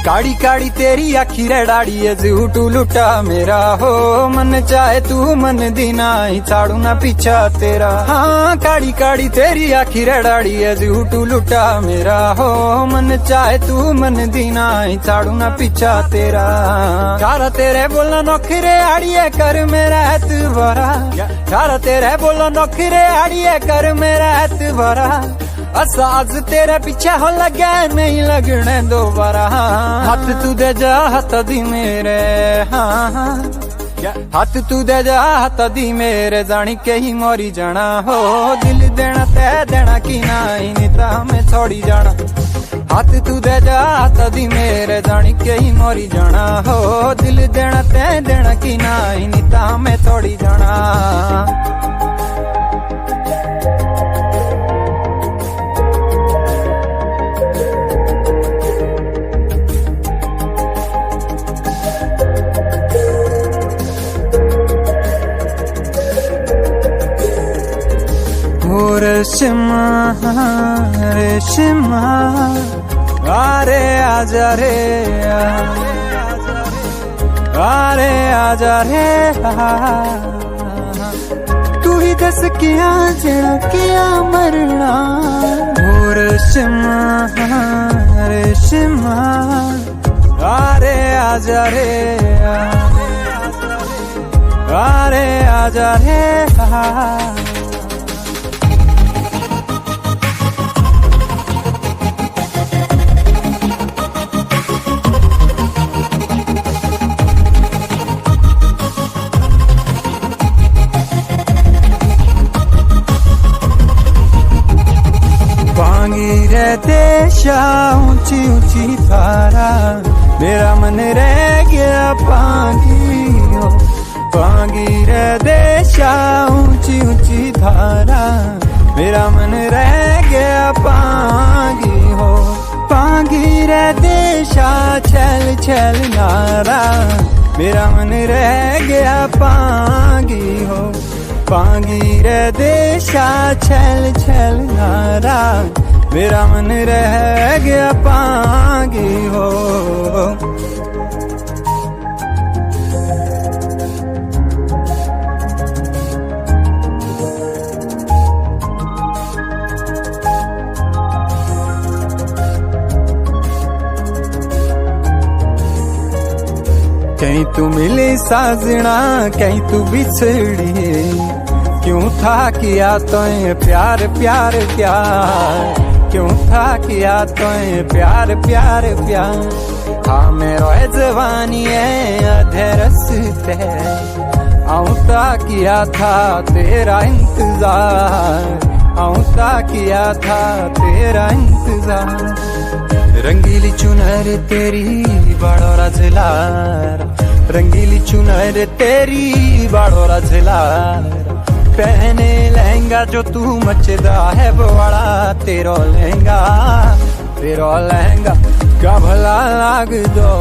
काड़ी काड़ी तेरी आखी रे डाड़ी है झूठू लुटा मेरा हो मन चाहे तू मन दीना ही छाड़ू ना पीछा तेरा। हाँ काड़ी काड़ी तेरी आखी रे डाड़ी है झूठू लुटा मेरा हो मन चाहे तू मन दीना ही छाड़ू ना पीछा तेरा। चारा तेरे बोलना नौखरे आड़िए कर मेरा एतबारा, चारा तेरे बोलना नौखरे आड़िए कर मेरा एतबारा। असा आज तेरे पीछे हो लगे नहीं लगने दोबारा। हाथ तू दे जा हाथ दी मेरे, हाँ हाथ तू दे जा हाथ दी मेरे जानी के ही मोरी जाना हो। दिल देना तै देना की ना नीता में छोड़ी जाना। हाथ तू दे जा हाथ दी मेरे जानी के ही मोरी जाना हो। दिल देना तै देना की ना नीता में छोड़ी जाना। रेशमा रेशमा अरे आजा रे, अरे आजा रे। तू ही दस किया जड़ा किया मरना। रेशमा रेशमा अरे आजा रे, अरे आजा रे। पांगी रे देशा ऊंची ऊंची धारा मेरा मन रह गया पांगी हो। पांगी रे देशा ऊंची ऊंची धारा मेरा मन रह गया पांगी हो। पांगी रे देशा छल छल नारा मेरा मन रह गया पांगी हो। पांगी रे देशा छल छल नारा मेरा मन रह गया पांगी हो। कहीं तू मिली साजना कहीं तू बिछड़ी, क्यों था किया तो प्यार प्यार प्यार। क्यों था किया तो प्यार प्यार प्यार। हाँ मेरो जवानी है अधे रस्ते आऊता किया था तेरा इंतजार। आऊता किया था तेरा इंतजार। रंगीली चुनर तेरी बड़ोरा झलार, रंगीली चुनर तेरी बड़ोरा झलार। पहने लहंगा जो तू मचदा है बड़ा तेरो लहंगा, तेरो लहंगा का भला लाग दो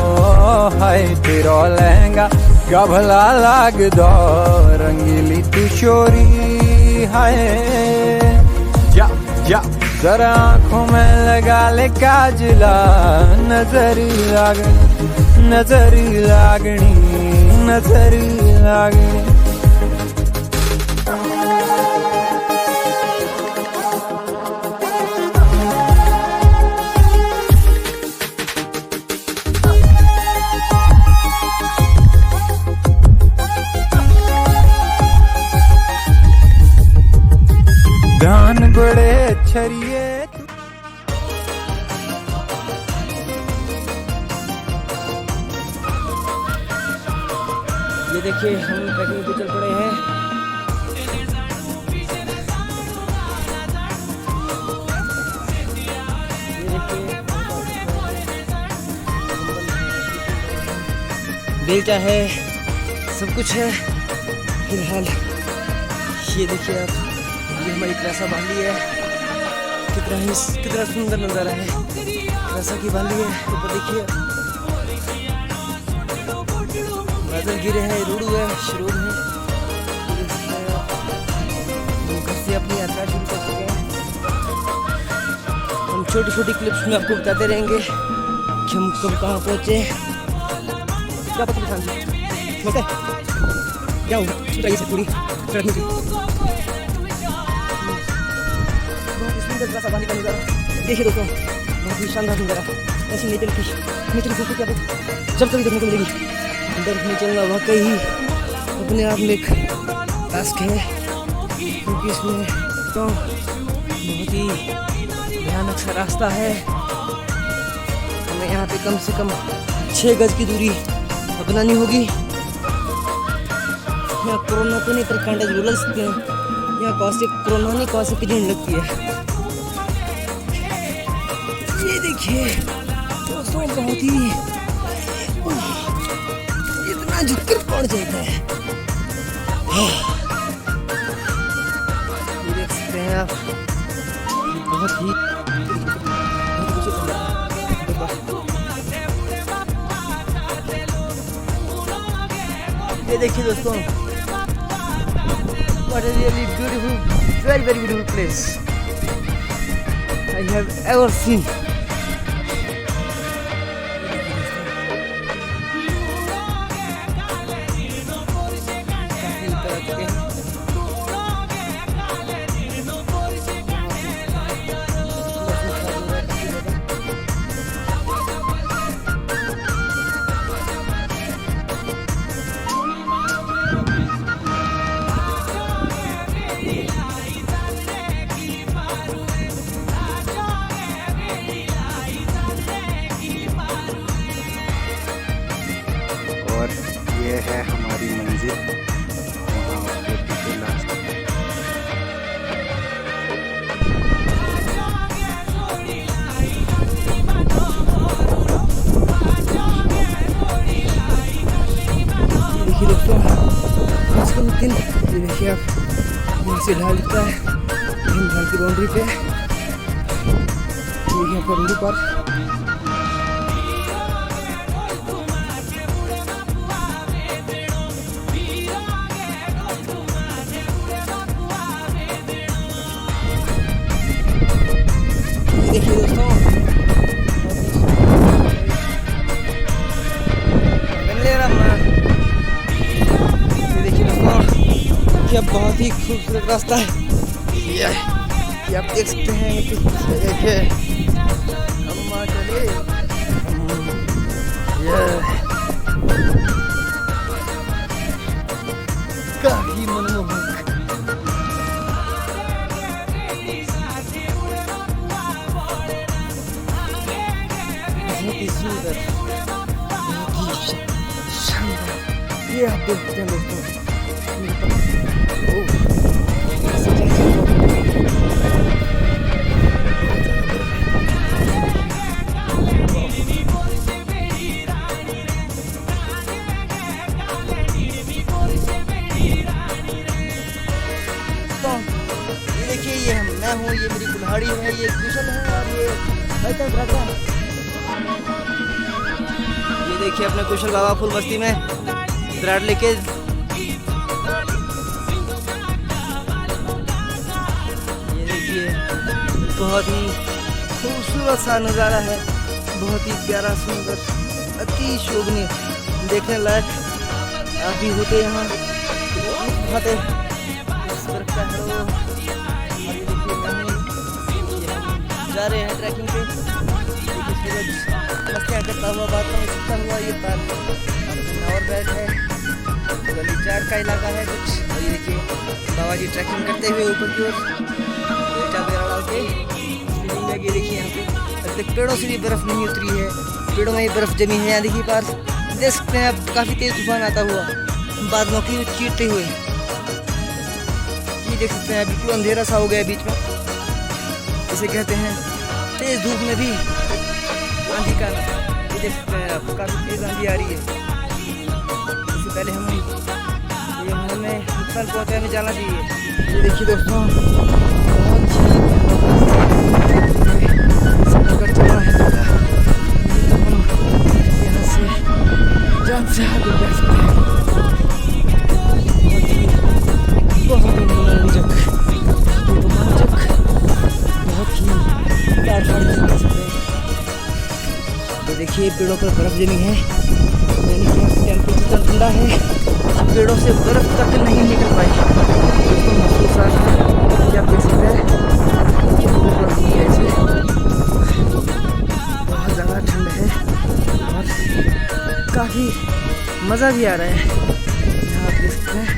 हाय। तेरो लहंगा का भला लाग दो रंगीली तू शोरी हाय। जा जा जरा आँखों में लगा ले काजला नजरी लागनी, नजरी लागनी, नजरी लागनी। गान बड़े छरिए ये देखिए हम ट्रैकिंग पे चल पड़े हैं। ये देखिए बेल्ट है सब कुछ है फिलहाल। ये देखिए आप ये हमारी त्रासा बाली है। कितना सुंदर नज़ारा है। त्रासा की बाली है ऊपर देखिए बादल गिरे हैं, रूडू है, शरूर है। घर से अपनी यात्रा शुरू कर चुके हैं। हम छोटी छोटी क्लिप्स में आपको बताते रहेंगे। देखिए हम कब कहाँ पहुँचे। क्या पता किसान जी बोलते क्या हुआ छुटाइए से पूरी सड़क में बहुत सुंदर सा पानी का नजारा देखिए दोस्तों, बहुत ही शानदार नजारा। ऐसी नेचर फोटो क्या जब कभी देखने को मिलेगी। बर्फ में चलना वाकई ही अपने आप में एक टास्क है, क्योंकि इसमें तो बहुत ही भयानक सा रास्ता है। हमें यहाँ पे कम से कम 6 गज की दूरी अपनानी होगी। यहाँ कोरोना तो नहीं पर कांटा जरूर लग सकते हैं। यहाँ कौन से कोरोना नहीं कौन से किडनी लगती है। ये देखिए दोस्तों, बहुत ही इतना झुककर पड़ जाता है। ये देख सकते हैं आप, बहुत ही ये देखिए दोस्तों, what a really beautiful, very beautiful place I have ever seen. और ये है हमारी मंजिल, वहाँ उसके पीछे लास्ट। देखिए दोस्तों, ये देखिए आप, यहाँ से ढाल दिखता है ढाल की बाउंड्री पे। देखिए आपका रोड पर देखिए दोस्तों, ये देखिए दोस्तों, यह बहुत ही खूबसूरत रास्ता है। ये आप देख सकते हैं कि देखिए हम चले काफी मनमोहक। सुंदर, शानदार। ये आप देखते हैं दोस्तों, ये देखिए, ये मैं हूँ, ये मेरी कुल्हाड़ी है, ये कुशल है और ये ये देखिए अपने कुशल बाबा फुल मस्ती में दराड़ लेके। ये देखिए बहुत ही खूबसूरत सा नज़ारा है, बहुत ही प्यारा सुंदर अति शोभनीय, देखने लायक। आप भी होते यहाँ खाते जा रहे हैं ट्रैकिंग पे। सूरज मस्तियाँ करता हुआ, बातों में छुपता हुआ ये पार और बैठ है, गली 4 का इलाका है कुछ। और ये देखिए बाबा जी ट्रैकिंग करते हुए ऊपर की ओर डाल के। ये देखिए यहाँ पे अब तक पेड़ों से भी बर्फ़ नहीं उतरी है, पेड़ों में ही बर्फ़ जमी है। यहाँ देखिए पार देख सकते हैं अब काफ़ी तेज़ तूफान आता हुआ बादलों की चीरते हुए। ये देख सकते हैं बिल्कुल अंधेरा सा हो गया बीच में, इसे कहते हैं तेज़ धूप में भी आंधी का। ये देख सकते हैं आप काफ़ी तेज़ आंधी आ रही है। इससे पहले हमें नुकसान पहुँचाने में जाना चाहिए। ये देखिए दोस्तों, सफ़र चला है, यहाँ से जान से आगे बढ़ सकते हैं। बहुत ही रोमांचक, बहुत ही प्यार सकते हैं। ये देखिए देखिए पेड़ों पर बर्फ जमी है, यानी कि यहाँ टेम्परेचर इतना ठंडा है कि पेड़ों से बर्फ तक नहीं निकल पाई। दोस्तों महसूस आ रहा है कि आप देख सकते हैं बर्फ नहीं है इसमें, बहुत ज़्यादा ठंड है और काफ़ी मज़ा भी आ रहा है। यहाँ आप देख सकते हैं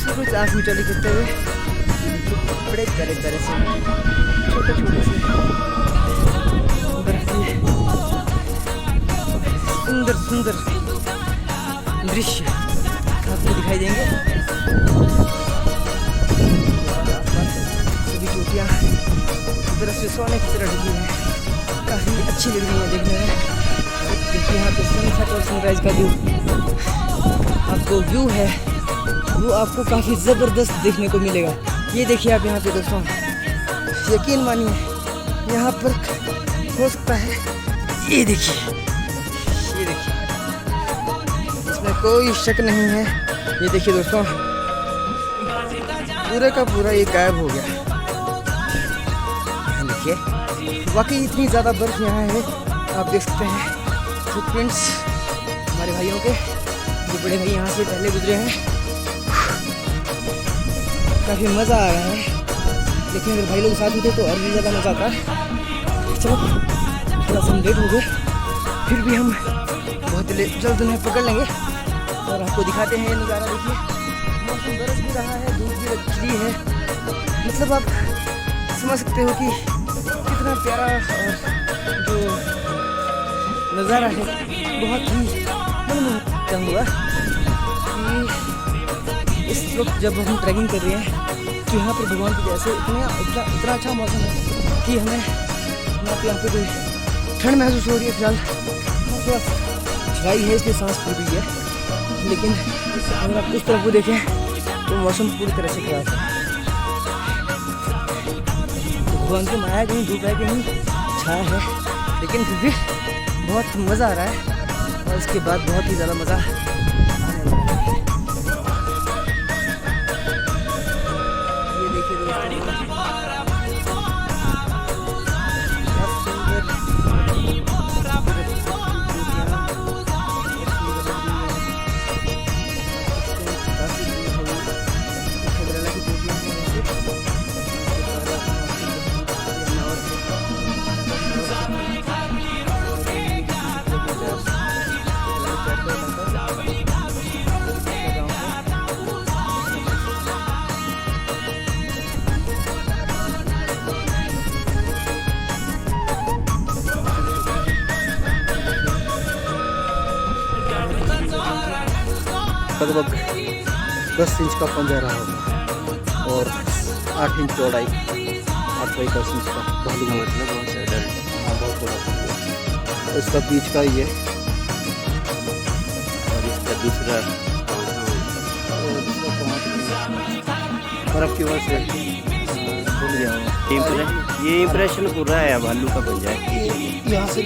सूरज आँख में चली करते हुए, बड़े प्यारे प्यारे से छोटे छोटे से बर्फ के सुंदर सुंदर दृश्य आपको दिखाई देंगे। सभी चोटियाँ बर्फ से सोने की तरह ढकी हैं, काफ़ी अच्छी लग रही है देखने में। देखिए यहाँ पे सनसेट और सनराइज का जो आपको व्यू है वो आपको काफ़ी ज़बरदस्त देखने को मिलेगा। ये देखिए आप यहाँ पे दोस्तों, यकीन मानिए यहाँ पर हो सकता है, ये देखिए इसमें कोई शक नहीं है। ये देखिए दोस्तों पूरे का पूरा ये गायब हो गया। देखिए वाकई इतनी ज़्यादा बर्फ यहाँ है, आप देख सकते हैं फुटप्रिंट्स हमारे भाइयों के, जो बड़े भाई यहाँ से पहले गुजरे हैं। काफ़ी मज़ा आ रहा है, लेकिन अगर भाई लोग साथ होते तो और भी ज़्यादा मज़ा आता है। चलो थोड़ा सा लेट हो गए, फिर भी हम बहुत जल्द उन्हें पकड़ लेंगे और आपको दिखाते हैं ये नज़ारा। देखिए मौसम बरस भी रहा है, धूप भी खिली है, मतलब आप समझ सकते हो कि कितना प्यारा और जो नज़ारा है बहुत ही मनमोहक हुआ कि इस वक्त जब हम ट्रैकिंग कर रहे हैं कि यहाँ पर भगवान की जैसे इतना अच्छा मौसम है कि हमें यहाँ पे कोई ठंड महसूस हो रही है। फिलहाल थोड़ा ड्राई है इसलिए सांस फूल रही है, लेकिन अगर आप उस तरफ को देखें तो मौसम पूरी तरह से खराब है। भगवान की माया कहीं धूप है कहीं छाया है, लेकिन फिर भी बहुत मज़ा आ रहा है और इसके बाद बहुत ही ज़्यादा मज़ा आने वाला है। ये देखिए दोस्तों लगभग 10 इंच का पंजा रहा होगा और 8 इंच चौड़ाई, 8 इंच का भालू मतलब बहुत से अडल्ट। हाँ बहुत बड़ा पंजा, इसका बीच का ये और इसका दूसरा बर्फ की वजह से भूल गया। ये इम्प्रेशन पूरा है भालू का पंजा है। यहाँ से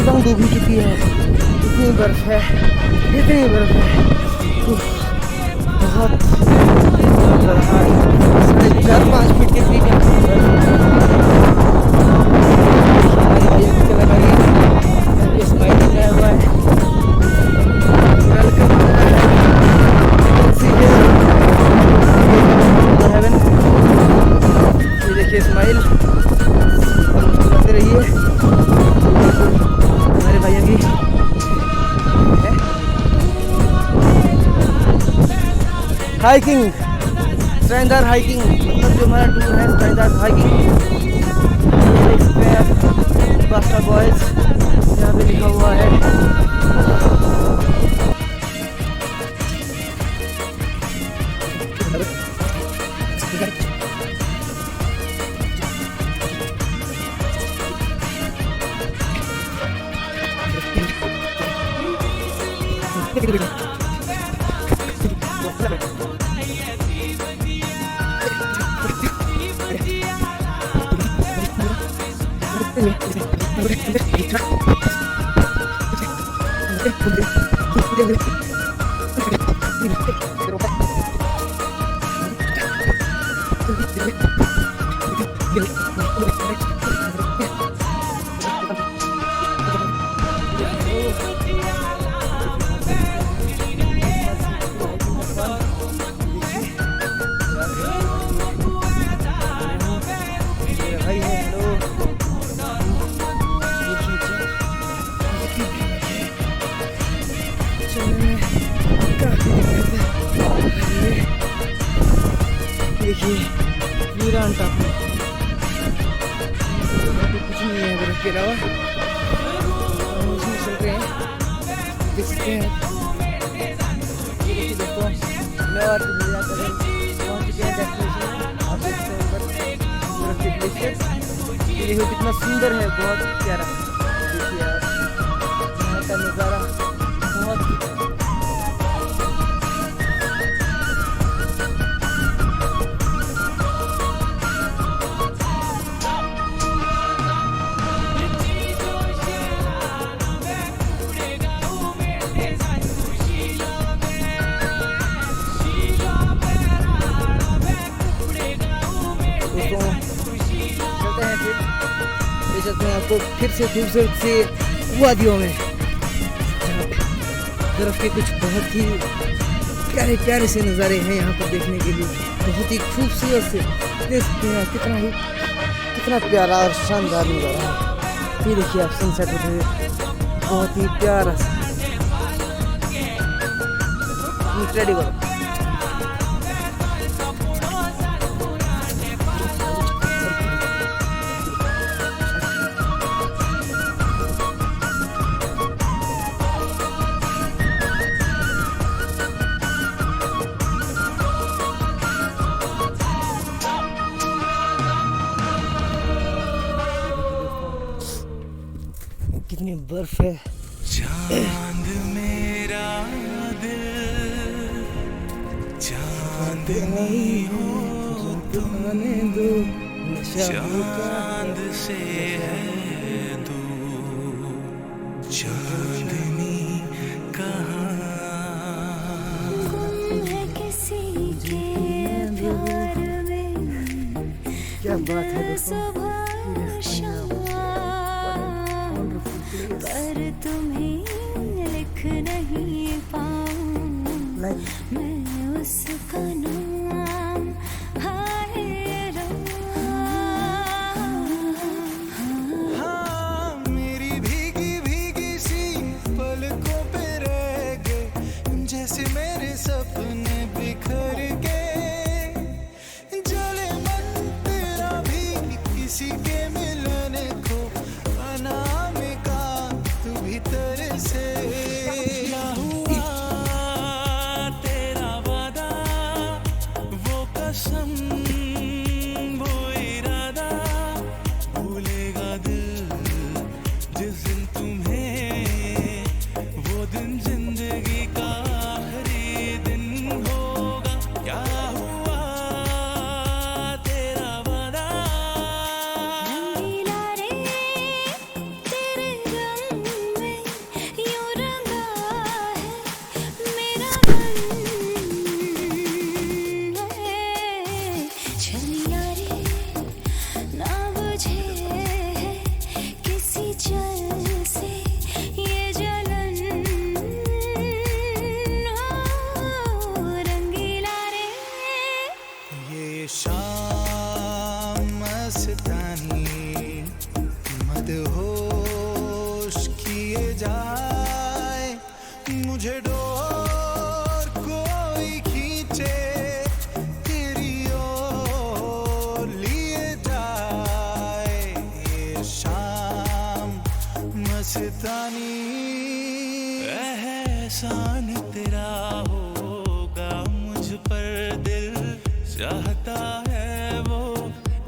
बताऊँ डूबी चुकी है, इतनी बर्फ है, इतनी बर्फ है। बहुत 4-5 फीट के करीब यहाँ पर हमारी भैया की लगा रही है, स्माइल लगाया हुआ है, वेलकम हेवन। ये देखिए स्माइल मुस्कुराते रहिए हमारे भैया की है। हाइकिंग, शानदार हाइकिंग, मतलब जो हमारा टूर है शानदार हाइकिंग। देख सकते हैं आप बास्ता बॉयज यहाँ पे लिखा हुआ है। देखिए पूरा ऑन टॉप में कुछ नहीं है बर्फ के अलावा, हम उसमें चल रहे हैं, देख सकते हैं दोस्तों। मैं और मेरा करें पहुँच चुके हैं डेस्टिनेशन, आप देख सकते हैं बर्फ के ग्लेशियर। ये देखो कितना सुंदर है, बहुत प्यारा। देखिए आप यहाँ का नज़ारा बहुत चलते हैं आपको फिर से खूबसूरत से वादियों में, बर्फ के कुछ बहुत ही प्यारे प्यारे से नज़ारे हैं यहाँ पर देखने के लिए, बहुत ही खूबसूरत से। देख सकते हैं कितना प्यारा और शानदार नज़ारा है। ये देखिए आप सनसेट होते हुए, बहुत ही प्यारा सा। रेडी करो। कितनी बर्फ है। चांद मेरा दिल चांदनी हो तो दो चांद से है तू चांदनी कहाँ क्या बात है दोस्तों, पर तुम्हें लिख नहीं पाऊं मैं उसका नाम, हाय हाँ मेरी भीगी भीगी सी पलकों पे रह गए, जैसे मेरे सपने बिखर गए, जले मन तेरा भी किसी के मिलने को अनामिका तू भीतर से। क्या हुआ तेरा वादा चाहता है वो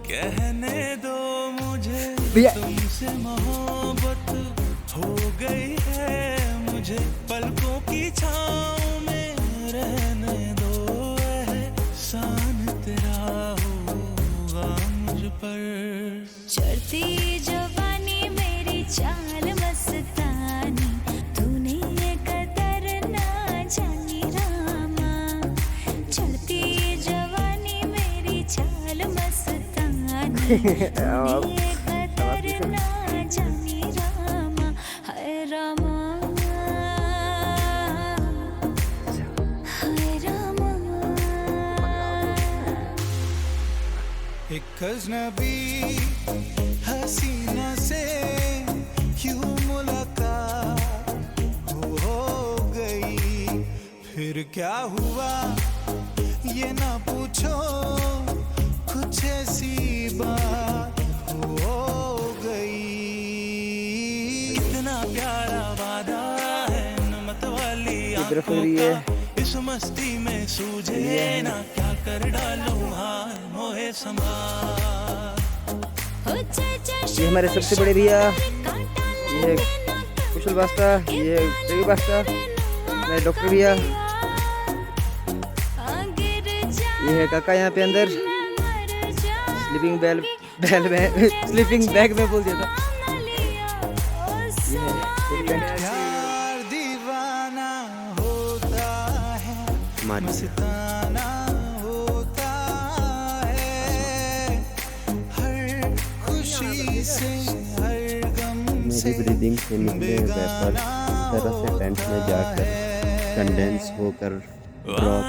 कहने दो मुझे भैया तुमसे मोहब्बत हो गई है मुझे पलकों की छाँव में रहने दो एहसान तेरा होगा मुझ पर चढ़ती जवानी मेरी चाल मस्तानी तूने ये कदर ना जानी रामा चढ़ती जवानी मेरी चाल मस्तानी तूने ये कदर ना जानी रामा हाय रामा हाय रामा एक अजनबी हसीना से क्यों मुलाकात हो गई फिर क्या हुआ ये ना पूछो कुछ ऐसी बात हो गई इतना प्यारा वादा है नमत वाली आंखों का इस मस्ती में सूझे ना क्या कर डालूं हाय मोहे समा ये हमारे सबसे बड़े भैया, ये कुशल बास्ता, ये रवि बास्ता, मेरे डॉक्टर भैया, ये है काका यहाँ पे अंदर स्लीपिंग बैग में बोल दिया था। प्यार दीवाना होता है मस्ताना होता है हर खुशी से हर गम से मेरी ब्रीदिंग से निकले वेपर इस तरह से पेंट में जाकर कंडेंस होकर ड्रॉप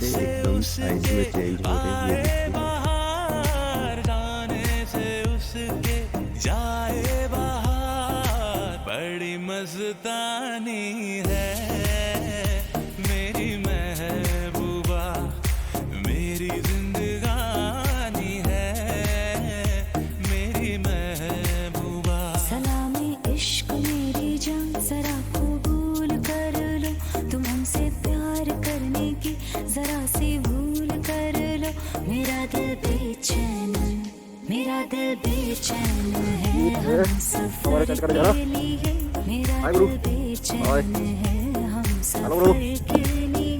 से एकदम साइज में चेंज हो रही है। बाहर जाने से उसके जाए बाहर बड़ी मस्तानी है मेरी महबूबा मेरी जिंदगानी है मेरी महबूबा सलामी इश्क मेरी जान जरा कबूल कर लो तुम हमसे प्यार करने की जरा सी भूल कर लो मेरा दिल बेचैन है हम सफर के लिए मेरा दिल बेचैन है हम सफर के लिए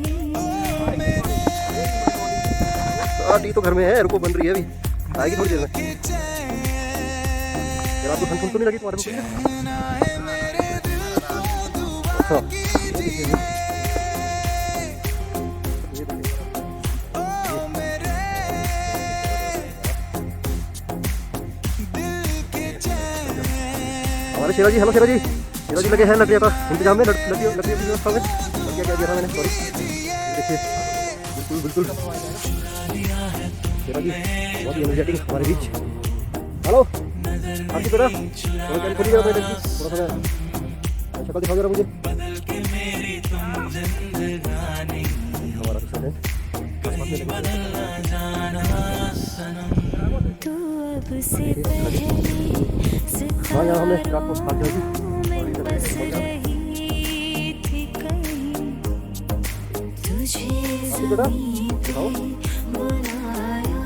टी तो घर में है रुको बन रही है अभी आएगी थोड़ी देर में जरा आपको ठंड तो नहीं लगी तुम्हारे को अच्छा हमारे शेरा जी हेलो शेरा जी लगे हैं लकड़ियाँ का इंतजाम में लकड़ियों की व्यवस्था में क्या क्या दिया था मैंने सॉरी देखिए बिल्कुल शेरा जी बहुत ही एनर्जेटिक हमारे बीच हेलो आपकी बेटा थोड़ा कैन खोलिएगा बेटा जी थोड़ा सा शक्ल दिखाओ जरा मुझे हमारा तू अब से पहले हाँ यहाँ हमने रात को खा दिया में बस रही थी कहीं तुझे ज़मीं पे बुलाया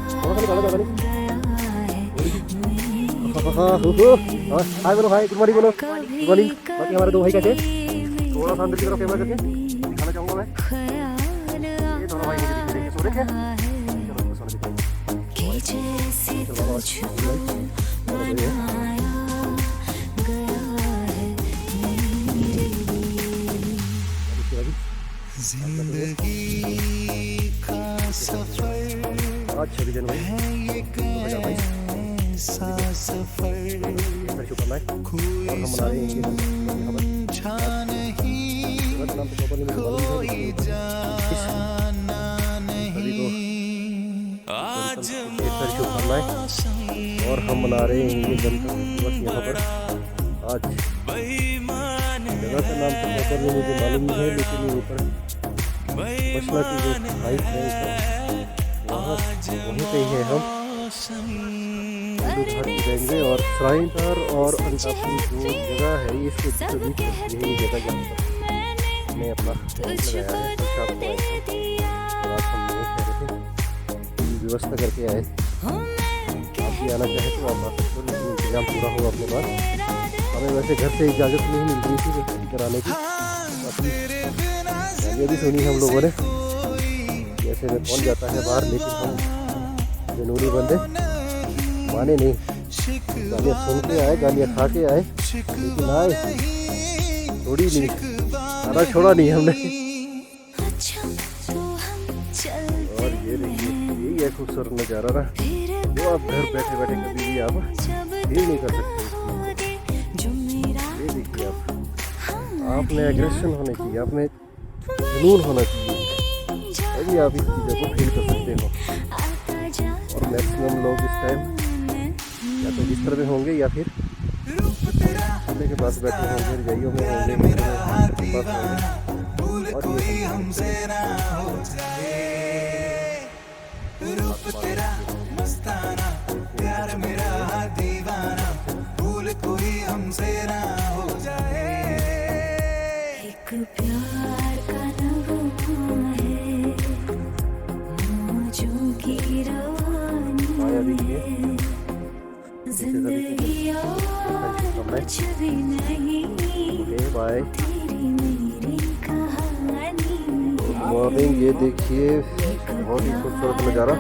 हाय बोलो हाय गुड मॉर्निंग बोलो गुड मॉर्निंग बाकी हमारे दो भाई कैसे थोड़ा सा अंदर की तरफ कैमरा करके दिखाना चाहूँगा मैं ये दोनों भाई मुझे देख के सो रहे थे चलो इसको सोने दीजिए कि जैसे तुझको बनाया गया है मेरे लिए जिंदगी का सफर आज 26 जनवरी है ये कैसा सफर कोई समझा नहीं कोई जाना नहीं आज और हम मना रहे हैं ये गणतंत्र दिवस यहाँ पर आज जगह का नाम तो ऊपर में मुझे मालूम नहीं है लेकिन ये ऊपर मसला की जो हाइट है वहाँ वहीं पे ही है हम जाएंगे और श्राइन पर और अंतापुर जो जगह है इसके बीच यही जगह जहाँ पर मैं अपना लगाया है तो शाम को आज हम नहीं कह रहे थे व्यवस्था करके आए। आप भी आना चाहे तो आप आ सकते हो, लेकिन इंतजाम पूरा हो अपने पास। हमें वैसे घर से इजाज़त नहीं मिल रही थी इधर आने की। ये भी सुनी हम लोगों ने, ऐसे में कौन जाता है बाहर, लेकिन हम जनूनी बंदे माने नहीं। गालियाँ सुन के आए, गालियाँ खा के आए, लेकिन आए थोड़ी नहीं, खाना छोड़ा नहीं हमने। और ये देखिए, यही है खूबसूरत नज़ारा ना, जो आप घर बैठे बैठे कभी भी आप फील नहीं कर सकते। ये देखिए, आप में एग्रेशन होनी चाहिए, आप में जुनून होना चाहिए, तभी आप इस चीज़ों को फील कर सकते हो। और मैक्सिमम लोग इस टाइम या तो बिस्तर में होंगे या फिर चूल्हे के पास बैठे होंगे, रजाइयों में होंगे, और एक प्यार का नगमा है, मौजों की रवानी है, जिंदगी और कुछ भी नहीं, बाय तेरी मेरी कहानी। मॉर्निंग। ये देखिए, बहुत ही खूबसूरत नज़ारा।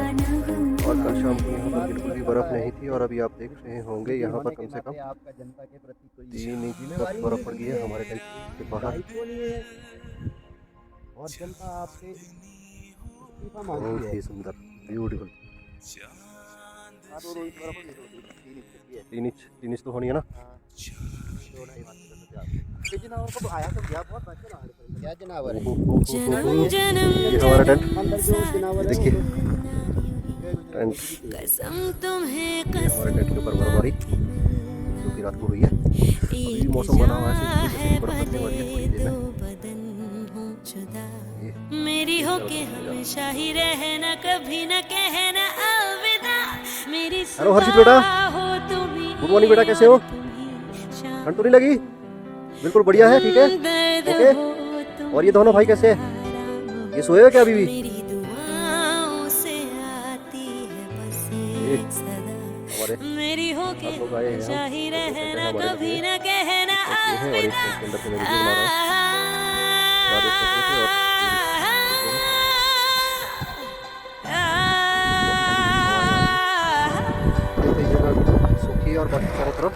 और कल शाम को यहाँ पर बिल्कुल भी बर्फ़ नहीं थी, और अभी आप देख रहे होंगे यहाँ पर कम से कम 3 इंच तक बर्फ़ पड़ गई है हमारे टेंट के बाहर। और जनता आपसे बहुत ही सुंदर, ब्यूटीफुल। 3 इंच तो होनी है ना। क्या जनावर है? ये हमारा टेंट, देखिए टेंट, कसम तुम्हें ये हमारे टेंट के ऊपर बर्फबारी जो कि रात को हुई है। अभी भी मौसम बना हुआ है, बर्फ पड़ने वाली है थोड़ी देर में। मेरी हो के हमेशा ही रहना, कभी न कहना अलविदा। मेरी हेलो हर्षित बेटा, हो तुम ही, गुड मॉर्निंग बेटा, कैसे हो? ठंड तो नहीं लगी? बिल्कुल बढ़िया है, ठीक है, ओके। और ये दोनों भाई कैसे हैं? ये सोए हो क्या अभी भी? मेरी दुआओं से आती है बस ये सदा। हमारे मेरी हो के आप लोग आए हैं, हमेशा ही हम रहना, हमारे कभी लिए। न कहना ये है, और इस टेंट के अंदर से मैं वीडियो बना रहा हूँ। आप देख सकते थे, और ये जगह सूखी और बाकी चारों तरफ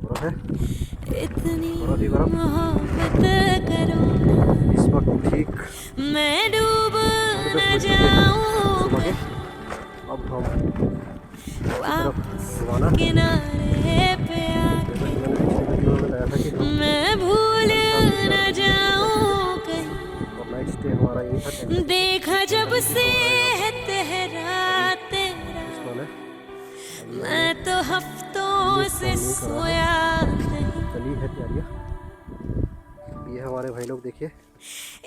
बर्फ है। इतनी और अभी बर्फ मोहब्बत करो, इस वक्त ठीक मैं डूब 10 न बज चुके हैं जाऊं, सुबह के। अब हम वापस रवाना। किनारे पे आके जैसा कि मैंने पिछली वीडियो में बताया था कि हम मैं भूल न जाऊं कहीं। और नाइट स्टे हमारा यही था टेंट देखा जब से है तेरा तेरा, वाले। मैं तो हफ्तों से सोया नहीं। चली है तैयारियाँ। ये हमारे भाई लोग देखिए,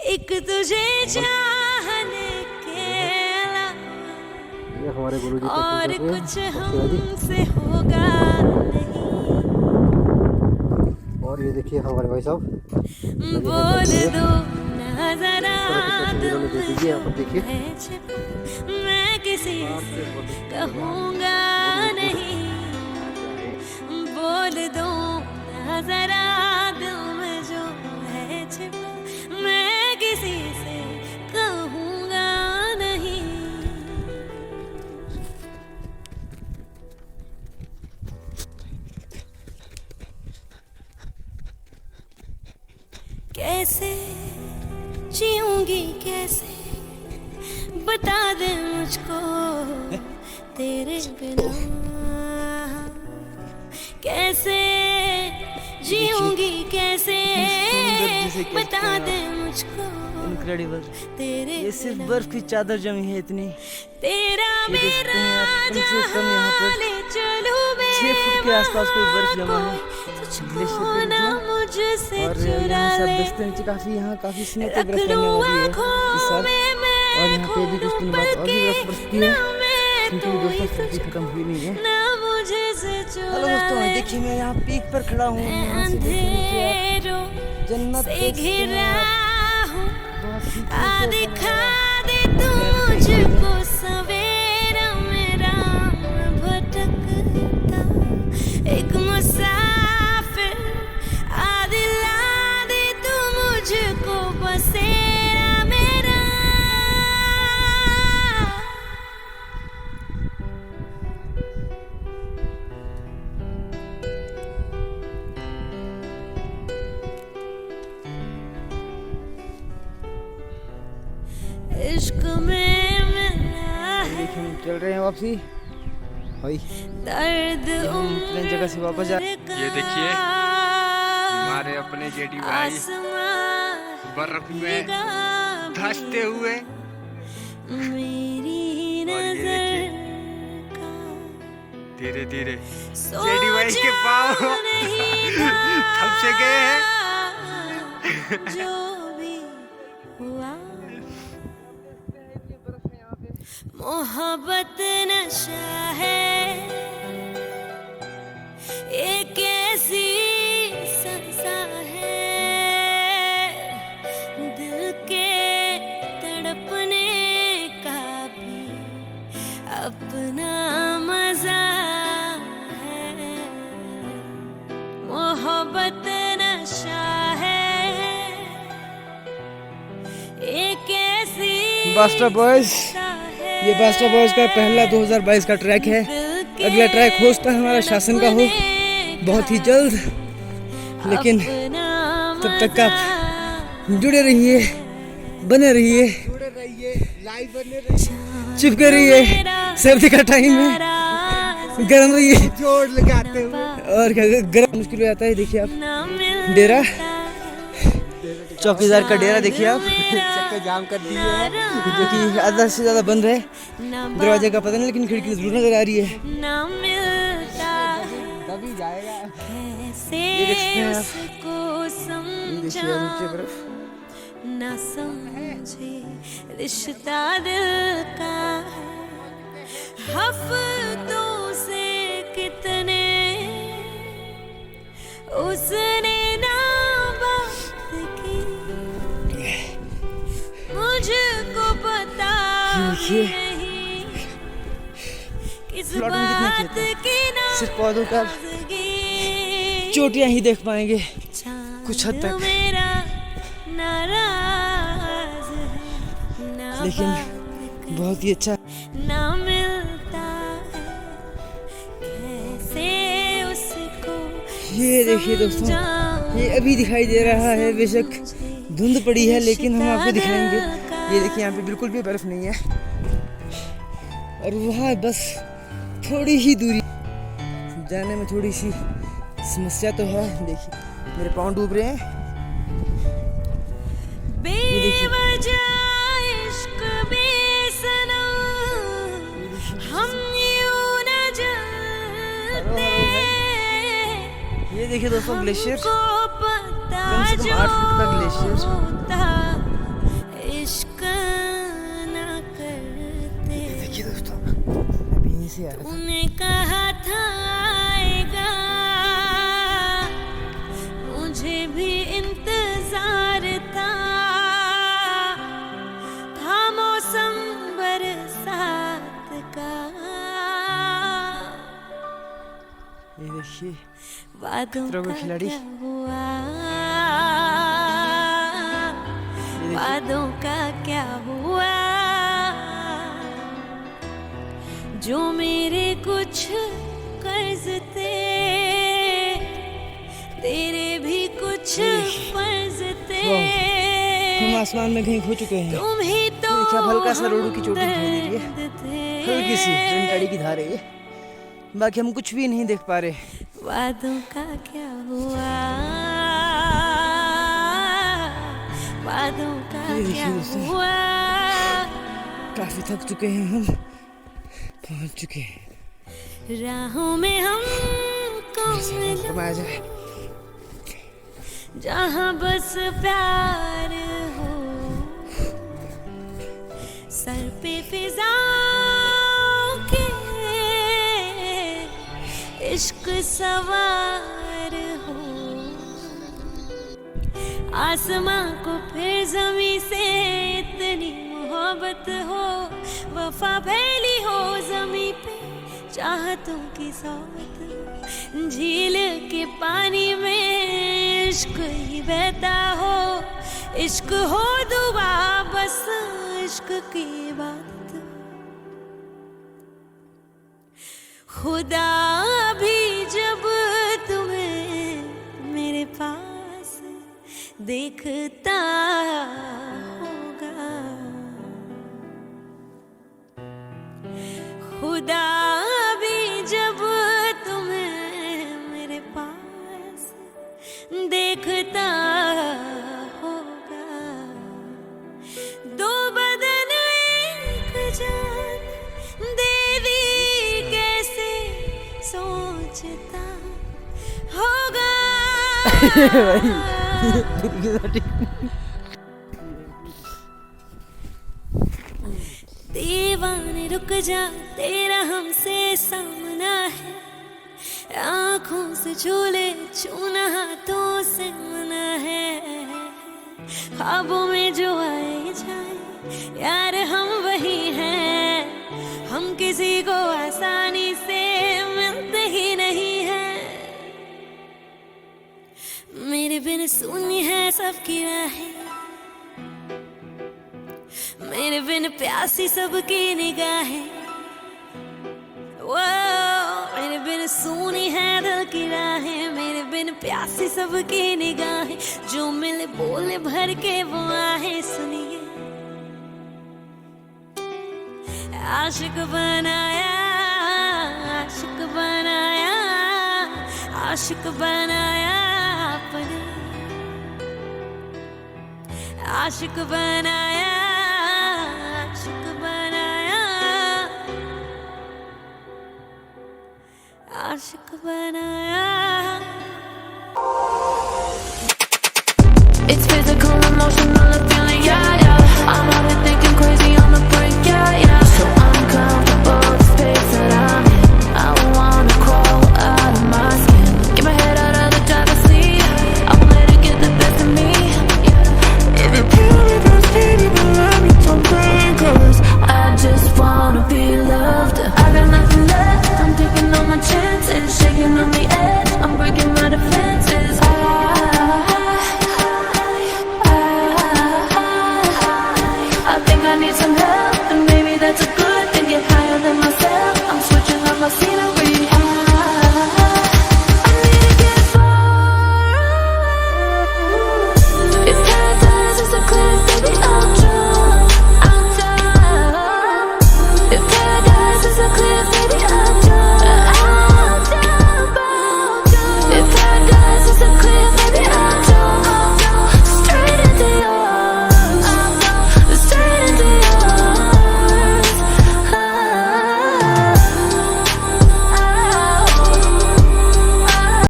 एक तुझे चाहने के अलावा ये हमारे गुरुजी का और सुनते हैं। कुछ और शिवाजी। हमसे होगा नहीं। और ये देखिए हमारे भाई साहब, बोल दो ना जरा तस्वीरों में देख लीजिए, यहाँ पर देखिए। मैं किसी से कहूँगा नहीं, बोल दो ना जरा दिल में जो है छिपा, मैं किसी से कहूँगा नहीं। कैसे जीऊंगी कैसे, बता दे मुझको तेरे बिना। कैसे जीऊंगी कैसे, बता दे मुझको इनक्रेडिबल। तेरे ये सिर्फ बिना। बर्फ की चादर जमी है इतनी। तेरा ये देखते मेरा हैं आप, कम से कम यहाँ पर जहाँ ले चलूं 6 फुट के आसपास कोई बर्फ जमा है। तुझको ना मुझसे और चुरा यहाँ से ले, आप देखते हैं काफी यहाँ काफी स्नो पे रख बर्फ पड़ने लूं वाली है इस आँखों साल। में मैं और यहाँ पे भी कुछ दिन बाद और भी बर्फ बरसती है, क्योंकि दोस्तों सर्दी खत्म हुई नहीं है। ना मुझे से हेलो चुरा दोस्तों, ले, देखिए मैं यहाँ पीक पर खड़ा हूँ। यहाँ से देखिए नीचे अंधेरों आप जन्नत से देखते घिरा हैं। हूँ, बहुत ही आ खूबसूरत दिखा नज़ारा। दे तू मुझको सवेरा। चल रहे हैं वापसी भाई। दर्द हम प्लेन जगह से वापस जा। ये देखिए हमारे अपने जेडी भाई बर्फ में धंसते हुए। मेरी और ये नजर धीरे धीरे जेडी भाई के पाँव थम से गए हैं। जो भी हुआ मोहब्बत नशा है, एक ऐसी संसा है, दिल के तड़पने का भी अपना मजा है। मोहब्बत नशा है, एक ऐसी बास्टा बॉयज, ये बास्टा बॉयज का पहला 2022 का ट्रैक है। अगला ट्रैक हो सकता है हमारा शासन का हो बहुत ही जल्द, लेकिन तब तक आप जुड़े रहिए, बने रहिए, चिपके रहिए। सर्दी का टाइम है, गर्म रहिए, जोड़ लगाते हुए। और क्या गर्म मुश्किल हो जाता है। देखिए आप डेरा, चौकीदार का डेरा देखिए आप, चक्कर जाम कर दिए है, जो कि आधा से ज्यादा बंद है। दरवाजे का पता नहीं, लेकिन खिड़की जरूर नजर आ रही है। तभी जाएगा। ये देख सकते हैं आप, ये देखिए नीचे बर्फ। न समझे रिश्ता दिल का है, हफ्तों से कितने उसने ना बात की, मुझको पता नहीं किस प्लॉट में कितने बात खेत हैं? की सिर्फ पौधों का चोटियां ही देख पाएंगे कुछ हद तक, मेरा नाराज है, ना लेकिन बहुत ही अच्छा। ना मिलता है, कैसे उसको ये देखिए दोस्तों, ये अभी दिखाई दे रहा है, बेशक धुंध पड़ी है, लेकिन हम आपको दिखाएंगे। ये देखिए यहाँ पे बिल्कुल भी बर्फ नहीं है, और वहाँ बस थोड़ी ही दूरी जाने में थोड़ी सी समस्या तो है। देखिए मेरे पाँव डूब रहे हैं। बेवजह इश्क बेसनम हम यूं न जलते, ये देखिए दोस्तों ग्लेशियर, हमको पता कम से कम 8 फुट का ग्लेशियर। होता इश्क न करते। देखिए दोस्तों अभी यहीं से आ रहा था। तूने कहा था आएगा, मुझे भी इंतजार था मौसम बरसात का। ये देखिए वादों खतरों का का खिलाड़ी। क्या हुआ, ये देखिए वादों का क्या हुआ, जो मेरे कुछ कर्ज थे, तेरे भी कुछ फर्ज थे, हम आसमान में कहीं खो चुके हैं। तुम ही तो देखिए आप हल्का सा रोडू की चोटी दिखाई दे रही है, दर्द थे। हल्की सी ट्रेन की धार है ये, बाकी हम कुछ भी नहीं देख पा रहे। वादों का क्या हुआ, वादों का ये देखिए क्या दोस्तों। हुआ। काफी थक चुके हैं हम, पहुंच चुके हैं। राहों में हम फरमाया जाए, जहाँ बस प्यार हो, सर पे फिजाओं के इश्क सवार हो, आसमां को फिर जमी से इतनी मोहब्बत हो, वफा फैली हो जमी पे चाहतों की सोबत, झील के पानी में इश्क ही बहता हो, इश्क हो दुआ बस इश्क की बात। खुदा भी जब तुम्हें मेरे पास देखता होगा, खुदा भी जब तुम्हें मेरे पास देखता होगा, दो बदन एक जान देवी कैसे सोचता होगा। दीवाने रुक जा, तेरा हमसे सामना है, आँखों से झूले छूना हाथों से मना है, ख्वाबों में जो आए जाए यार हम वही हैं, हम किसी को आसानी से मिलते ही नहीं हैं। मेरे बिन सुनी है सबकी राहें, मेरे बिन प्यासी सबकी निगाहें, वो मेरे बिन सुनी है दिल की राहें, मेरे बिन प्यासी सबकी निगाहें, जो मिले बोले भर के वो आहें सुनिए। आशिक बनाया, आशिक बनाया, आशिक बनाया आपने, आशिक बनाया, आशिक बनाया, आशिक बनाया। It's physical, emotional, it's